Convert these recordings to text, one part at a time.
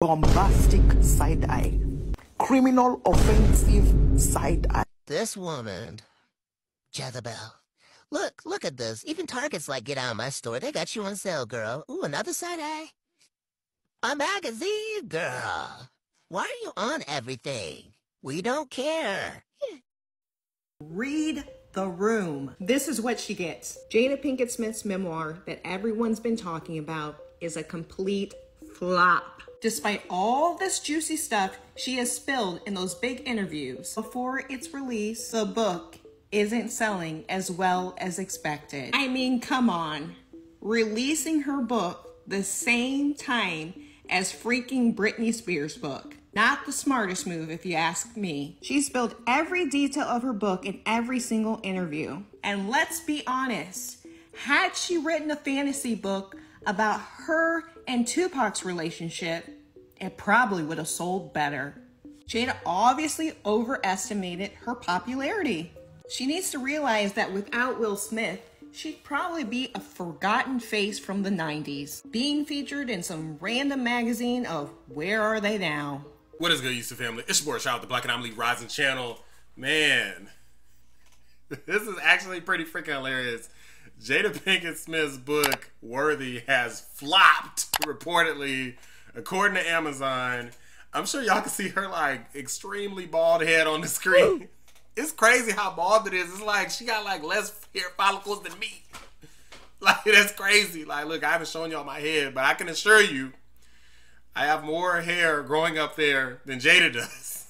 bombastic side eye, criminal offensive side eye. This woman, Jezebel. Look at this. Even Target's like, get out of my store. They got you on sale, girl. Ooh, another side eye? A magazine, girl. Why are you on everything? We don't care. Read the room. This is what she gets. Jada Pinkett Smith's memoir that everyone's been talking about is a complete flop. Despite all this juicy stuff she has spilled in those big interviews, before its release, the book isn't selling as well as expected. I mean, come on. Releasing her book the same time as freaking Britney Spears' book. Not the smartest move, if you ask me. She spilled every detail of her book in every single interview. And let's be honest, had she written a fantasy book about her and Tupac's relationship, it probably would have sold better. Jada obviously overestimated her popularity. She needs to realize that without Will Smith, she'd probably be a forgotten face from the 90s, being featured in some random magazine of Where Are They Now? What is good, YouTube family? It's your boy, Shout Out the Black and I'm Lee Rising channel. Man, this is actually pretty freaking hilarious. Jada Pinkett Smith's book, Worthy, has flopped, reportedly, according to Amazon. I'm sure y'all can see her, like, extremely bald head on the screen. It's crazy how bald it is. It's like she got, like, less hair follicles than me. Like, that's crazy. Like, look, I haven't shown y'all my head, but I can assure you, I have more hair growing up there than Jada does.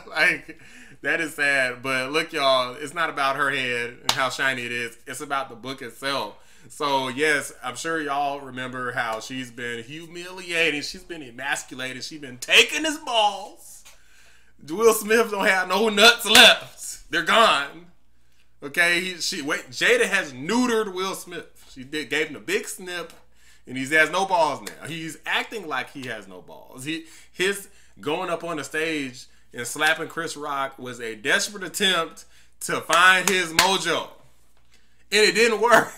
Like, that is sad. But look, y'all, it's not about her head and how shiny it is. It's about the book itself. So, yes, I'm sure y'all remember how she's been humiliating. She's been emasculated. She's been taking his balls. Will Smith don't have no nuts left. They're gone. Okay? Jada has neutered Will Smith. She gave him a big snip. And he has no balls now. He's acting like he has no balls. His going up on the stage and slapping Chris Rock was a desperate attempt to find his mojo. And it didn't work.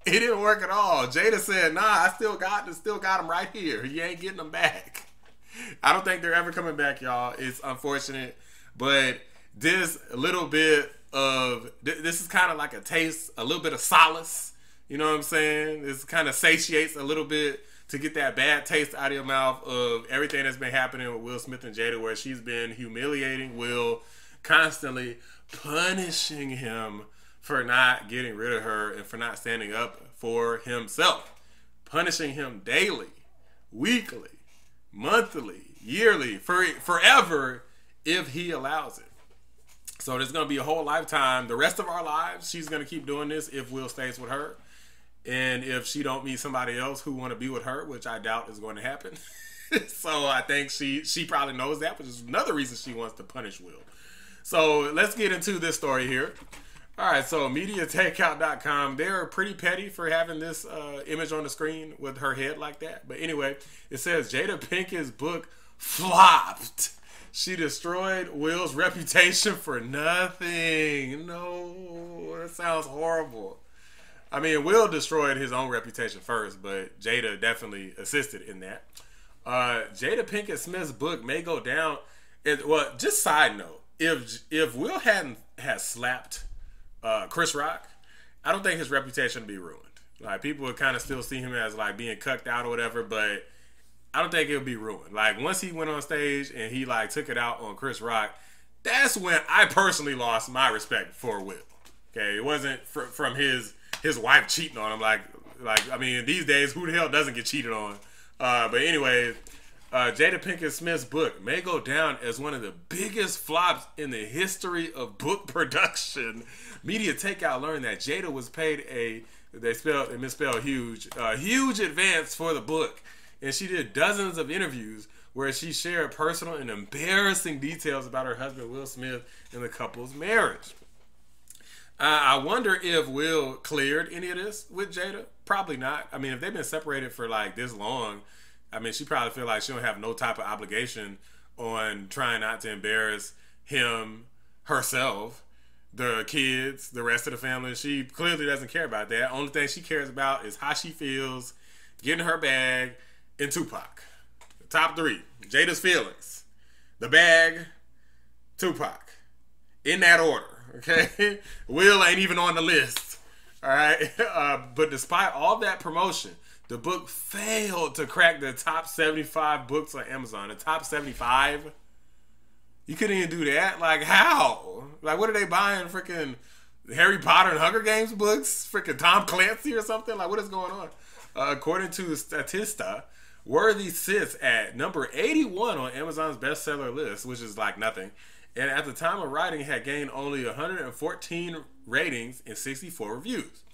It didn't work at all. Jada said, nah, I still got him right here. You ain't getting him back. I don't think they're ever coming back, y'all. It's unfortunate. But this little bit of, this is kind of like a taste, a little bit of solace. You know what I'm saying? This kind of satiates a little bit to get that bad taste out of your mouth of everything that's been happening with Will Smith and Jada, where she's been humiliating Will, constantly punishing him for not getting rid of her and for not standing up for himself. Punishing him daily, weekly, monthly, yearly, forever if he allows it. So there's going to be a whole lifetime. The rest of our lives, she's going to keep doing this if Will stays with her. And if she don't meet somebody else who want to be with her, which I doubt is going to happen. So I think she probably knows that, which is another reason she wants to punish Will. So let's get into this story here. All right, so MediaTakeout.com, they're pretty petty for having this image on the screen with her head like that. But anyway, it says Jada Pinkett's book flopped. She destroyed Will's reputation for nothing. No, that sounds horrible. I mean, Will destroyed his own reputation first, but Jada definitely assisted in that. Jada Pinkett Smith's book may go down. Well, just side note, if Will hadn't slapped Chris Rock, I don't think his reputation would be ruined. Like, people would kind of still see him as like being cucked out or whatever, but I don't think it would be ruined. Like, once he went on stage and he like took it out on Chris Rock, that's when I personally lost my respect for Will. Okay, it wasn't from his wife cheating on him. Like I mean, these days, who the hell doesn't get cheated on? But anyway, Jada Pinkett Smith's book may go down as one of the biggest flops in the history of book production. Media Takeout learned that Jada was paid they misspelled huge advance for the book. And she did dozens of interviews where she shared personal and embarrassing details about her husband, Will Smith, and the couple's marriage. I wonder if Will cleared any of this with Jada. Probably not. I mean, if they've been separated for like this long, I mean, she probably feel like she don't have no type of obligation on trying not to embarrass him, herself, the kids, the rest of the family. She clearly doesn't care about that. Only thing she cares about is how she feels, getting her bag, and Tupac. Top 3. Jada's Feelings, The Bag, Tupac. In that order, okay? Will ain't even on the list, all right? But despite all that promotion, the book failed to crack the top 75 books on Amazon. The top 75? You couldn't even do that? Like, how? Like, what are they buying? Freaking Harry Potter and Hunger Games books? Freaking Tom Clancy or something? Like, what is going on? According to Statista, Worthy sits at number 81 on Amazon's bestseller list, which is like nothing. And at the time of writing, had gained only 114 ratings and 64 reviews.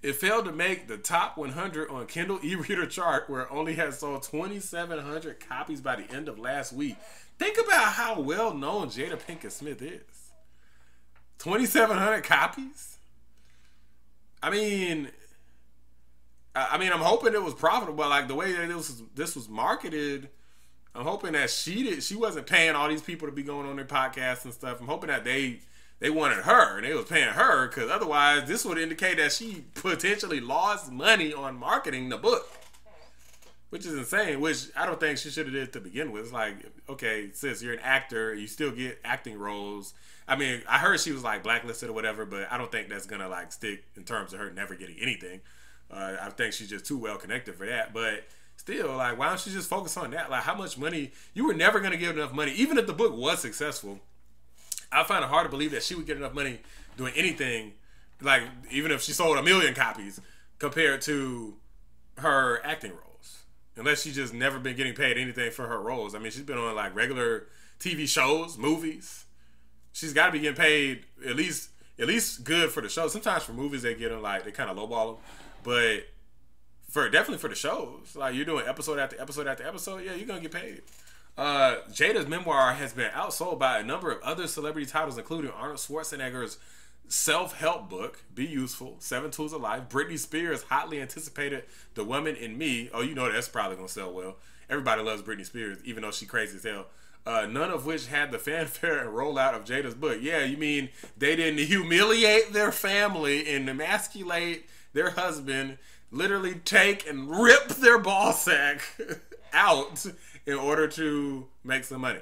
It failed to make the top 100 on Kindle e-reader chart, where it only had sold 2,700 copies by the end of last week. Think about how well known Jada Pinkett Smith is. 2,700 copies? I mean, I'm hoping it was profitable. Like the way that this was marketed, I'm hoping that she wasn't paying all these people to be going on their podcasts and stuff. I'm hoping that they wanted her and they was paying her, because otherwise this would indicate that she potentially lost money on marketing the book, which is insane, which I don't think she should have did to begin with. It's like, okay, sis, you're an actor, you still get acting roles. I mean, I heard she was like blacklisted or whatever, but I don't think that's gonna like stick in terms of her never getting anything. I think she's just too well connected for that. But still, like, why don't you just focus on that? Like, how much money? You were never gonna get enough money, even if the book was successful. I find it hard to believe that she would get enough money doing anything, like even if she sold 1 million copies, compared to her acting roles. Unless she's just never been getting paid anything for her roles. I mean, she's been on like regular TV shows, movies. She's got to be getting paid at least good for the show. Sometimes for movies they get them like they kind of lowball them, but definitely for the shows, like you're doing episode after episode after episode, yeah, you're gonna get paid. Jada's memoir has been outsold by a number of other celebrity titles, including Arnold Schwarzenegger's self-help book, Be Useful, 7 Tools of Life, Britney Spears' hotly anticipated The Woman in Me. Oh, you know that's probably going to sell well. Everybody loves Britney Spears, even though she's crazy as hell. None of which had the fanfare and rollout of Jada's book. Yeah, you mean they didn't humiliate their family and emasculate their husband, literally take and rip their ball sack out in order to make some money.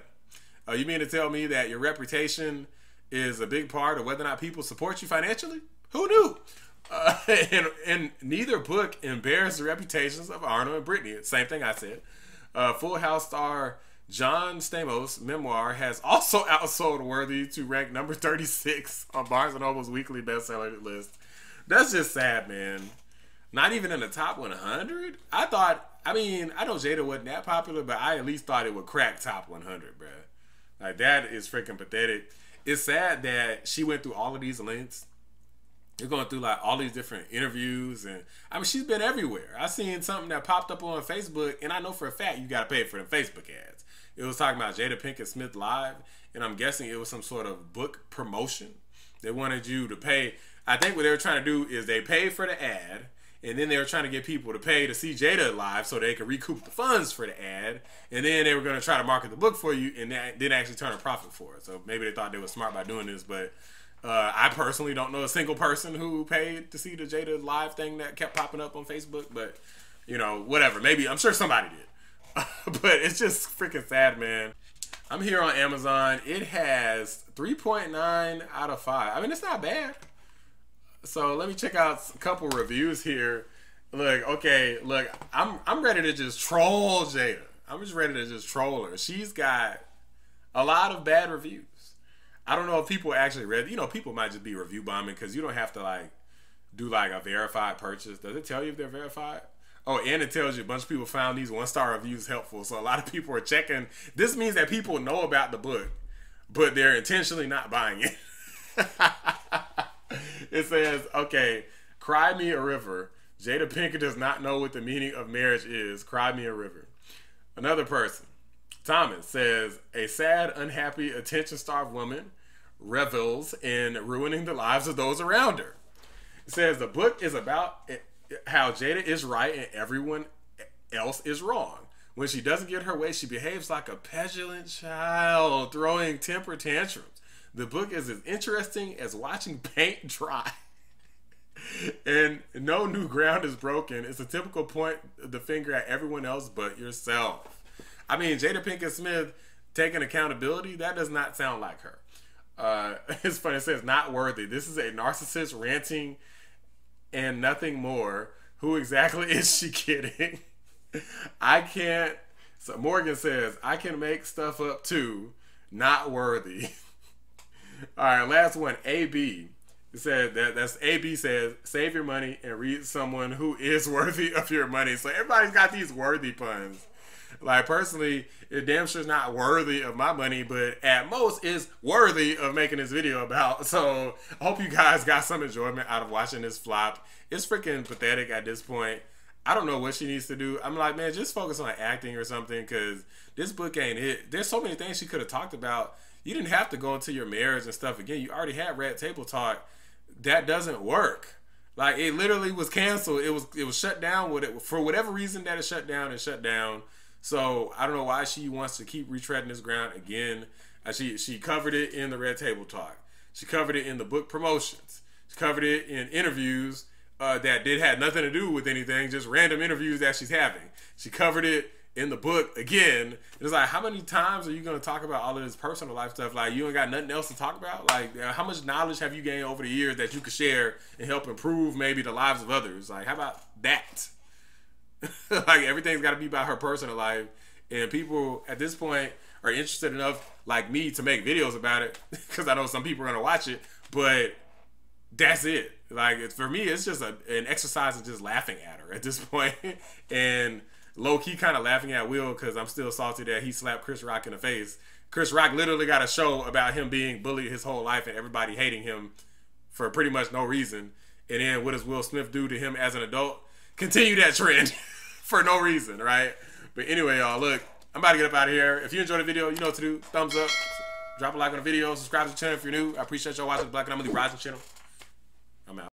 You mean to tell me that your reputation is a big part of whether or not people support you financially? Who knew? And neither book embarrassed the reputations of Arnold and Britney. Same thing I said. Full House star John Stamos' memoir has also outsold Worthy to rank number 36 on Barnes & Noble's weekly bestseller list. That's just sad, man. Not even in the top 100? I know Jada wasn't that popular, but I at least thought it would crack top 100, bruh. Like, that is freaking pathetic. It's sad that she went through all of these lengths. You're going through like all these different interviews, and I mean, she's been everywhere. I seen something that popped up on Facebook, and I know for a fact you got to pay for the Facebook ads. It was talking about Jada Pinkett Smith live, and I'm guessing it was some sort of book promotion. They wanted you to pay. I think what they were trying to do is they paid for the ad, and then they were trying to get people to pay to see Jada live so they could recoup the funds for the ad, and then they were going to try to market the book for you, and that didn't actually turn a profit for it. So maybe they thought they were smart by doing this, but I personally don't know a single person who paid to see the Jada live thing that kept popping up on Facebook, but, you know, whatever. Maybe, I'm sure somebody did. But it's just freaking sad, man. I'm here on Amazon. It has 3.9 out of 5. I mean, it's not bad. So let me check out a couple reviews here. Look, I'm ready to just troll Jada. I'm just ready to just troll her. She's got a lot of bad reviews. I don't know if people actually read, you know, people might just be review bombing because you don't have to like do like a verified purchase. Does it tell you if they're verified? Oh, and it tells you a bunch of people found these 1-star reviews helpful. So a lot of people are checking. This means that people know about the book, but they're intentionally not buying it. It says, okay, cry me a river. Jada Pinkett does not know what the meaning of marriage is. Cry me a river. Another person, Thomas, says, a sad, unhappy, attention-starved woman revels in ruining the lives of those around her. It says the book is about how Jada is right and everyone else is wrong. When she doesn't get her way, she behaves like a petulant child, throwing temper tantrums. The book is as interesting as watching paint dry. And no new ground is broken. It's a typical point the finger at everyone else but yourself. I mean, Jada Pinkett Smith taking accountability, that does not sound like her. It's funny, it says not worthy. This is a narcissist ranting and nothing more. Who exactly is she kidding? I can't. So Morgan says, I can make stuff up too. Not worthy. All right, last one. AB. It said that's AB says, save your money and read someone who is worthy of your money. So everybody's got these worthy puns. Like, personally, it damn sure is not worthy of my money, but at most is worthy of making this video about. So I hope you guys got some enjoyment out of watching this flop. It's freaking pathetic at this point. I don't know what she needs to do. I'm like, man, just focus on acting or something, because this book ain't it. There's so many things she could have talked about. You didn't have to go into your marriage and stuff again. You already had Red Table Talk. That doesn't work. Like, it literally was canceled. It was shut down for whatever reason that it shut down and shut down. So I don't know why she wants to keep retreading this ground again. She covered it in the Red Table Talk. She covered it in the book promotions. She covered it in interviews that had nothing to do with anything, just random interviews that she's having. She covered it in the book again. It's like, how many times are you going to talk about all of this personal life stuff? Like, you ain't got nothing else to talk about? Like, how much knowledge have you gained over the years that you could share and help improve maybe the lives of others? Like, how about that? Like, everything's got to be about her personal life, and people at this point are interested enough, like me, to make videos about it, because I know some people are going to watch it, but that's it. Like, for me, it's just an exercise of just laughing at her at this point, and low-key kind of laughing at Will, because I'm still salty that he slapped Chris Rock in the face. Chris Rock literally got a show about him being bullied his whole life and everybody hating him for pretty much no reason, and then what does Will Smith do to him as an adult? Continue that trend for no reason, right? But anyway, y'all, look, I'm about to get up out of here. If you enjoyed the video, you know what to do. Thumbs up, drop a like on the video, subscribe to the channel if you're new. I appreciate y'all watching the Black and Emily Rising channel.